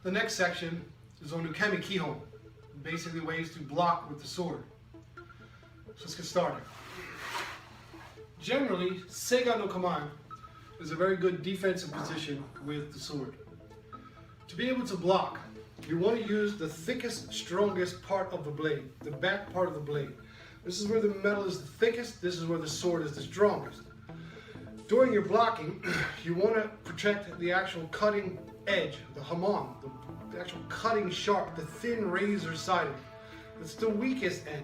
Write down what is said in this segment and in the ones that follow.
The next section is on ukemi kihon, basically ways to block with the sword. So let's get started. Generally, seiga no kamae is a very good defensive position with the sword. To be able to block, you want to use the thickest, strongest part of the blade, the back part of the blade. This is where the metal is the thickest, this is where the sword is the strongest. During your blocking, you want to protect the actual cutting edge, the hamon, the actual cutting sharp, the thin razor side of it. It's the weakest end.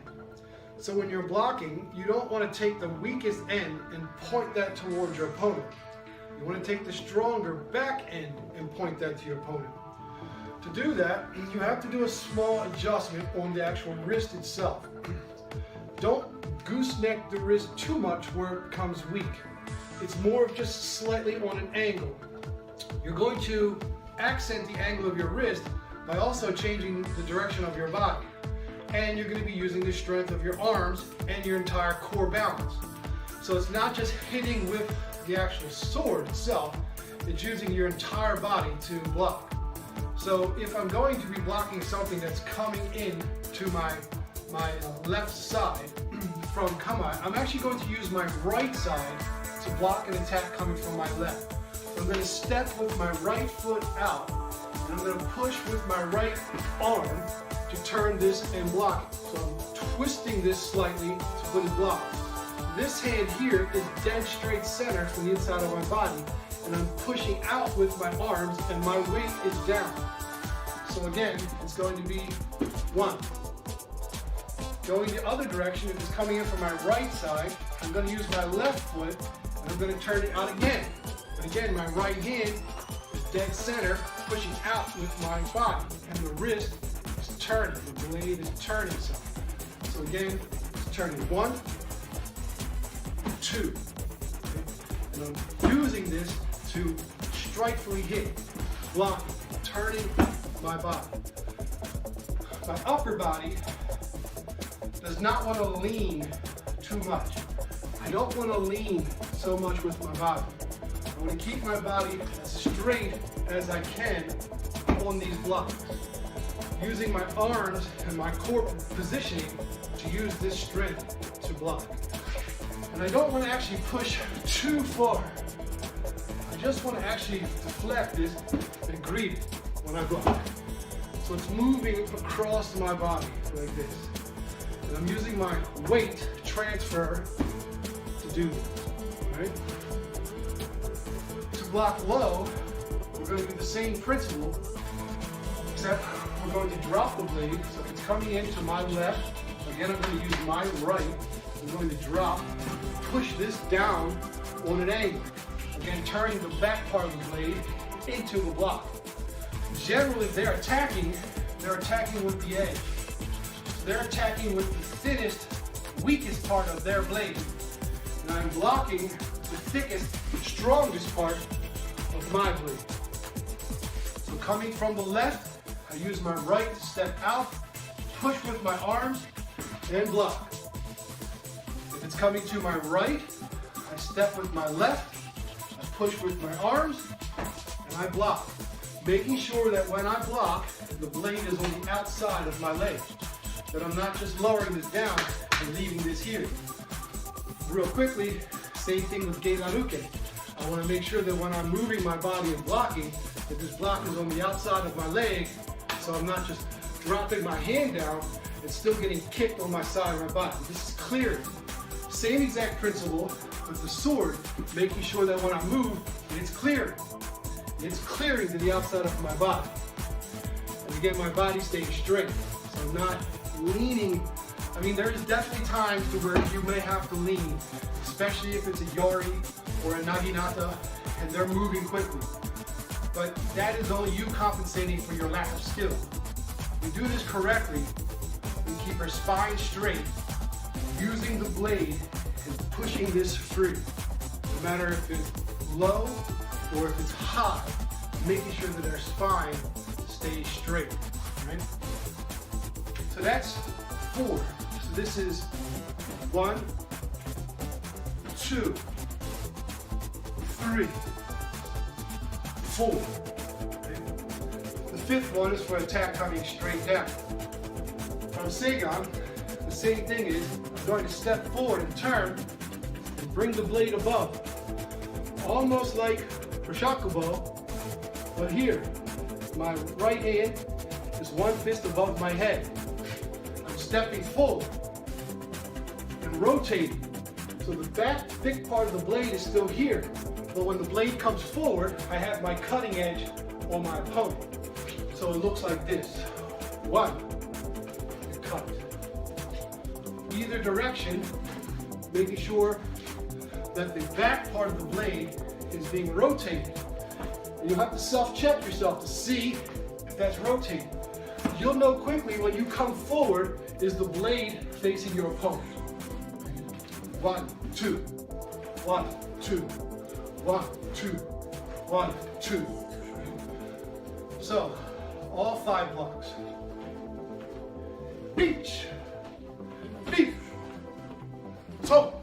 So when you're blocking, you don't want to take the weakest end and point that towards your opponent. You want to take the stronger back end and point that to your opponent. To do that, you have to do a small adjustment on the actual wrist itself. Don't gooseneck the wrist too much where it becomes weak. It's more of just slightly on an angle. You're going to accent the angle of your wrist by also changing the direction of your body. And you're going to be using the strength of your arms and your entire core balance. So it's not just hitting with the actual sword itself, it's using your entire body to block. So if I'm going to be blocking something that's coming in to my left side from kamae, I'm actually going to use my right side to block an attack coming from my left. I'm going to step with my right foot out, and I'm going to push with my right arm to turn this and block it. So I'm twisting this slightly to put it blocked. This hand here is dead straight center from the inside of my body, and I'm pushing out with my arms, and my weight is down. So again, it's going to be 1. Going the other direction, if it's coming in from my right side, I'm going to use my left foot, and I'm going to turn it out again. And again, my right hand is dead center, pushing out with my body, and the wrist is turning, the blade is turning something. So again, it's turning 1, 2. Okay? And I'm using this to strikefully hit, blocking, turning my body. My upper body does not want to lean too much. I don't want to lean so much with my body. I want to keep my body as straight as I can on these blocks. Using my arms and my core positioning to use this strength to block. And I don't want to actually push too far. I just want to actually deflect this and greet it when I block. So it's moving across my body like this. And I'm using my weight transfer to do this, right? To block low, we're going to do the same principle, except we're going to drop the blade. So if it's coming into my left, again I'm going to use my right. I'm going to drop, push this down on an angle. Again, turning the back part of the blade into the block. Generally, if they're attacking with the edge. They're attacking with the thinnest, weakest part of their blade. And I'm blocking the thickest, strongest part of my blade. So coming from the left, I use my right to step out, push with my arms, and block. If it's coming to my right, I step with my left, I push with my arms, and I block. Making sure that when I block, the blade is on the outside of my leg. That I'm not just lowering this down and leaving this here. Real quickly, same thing with Geidaruke. I want to make sure that when I'm moving my body and blocking, that this block is on the outside of my leg, so I'm not just dropping my hand down and still getting kicked on my side of my body. This is clear. Same exact principle with the sword, making sure that when I move, it's clearing. It's clearing to the outside of my body. And again, my body stays straight. So I'm not leaning. I mean, there's definitely times to where you may have to lean, especially if it's a yari or a naginata and they're moving quickly. But that is only you compensating for your lack of skill. We do this correctly. We keep our spine straight, using the blade and pushing this free. No matter if it's low or if it's high, making sure that our spine stays straight, right? So that's 4. So this is 1, 2, 3, 4. Okay. The fifth one is for attack coming straight down. On Seigan, the same thing is, I'm going to step forward and turn and bring the blade above. Almost like for shakubo, but here, my right hand is one fist above my head. I'm stepping forward and rotating. So the back thick part of the blade is still here. But when the blade comes forward, I have my cutting edge on my opponent. So it looks like this. One, and cut. Either direction, making sure that the back part of the blade is being rotated. And you'll have to self-check yourself to see if that's rotating. You'll know quickly when you come forward, is the blade facing your opponent. 1, 2, 1, 2, 1, 2, 1, 2. So, all 5 blocks. Reach, leap, toe,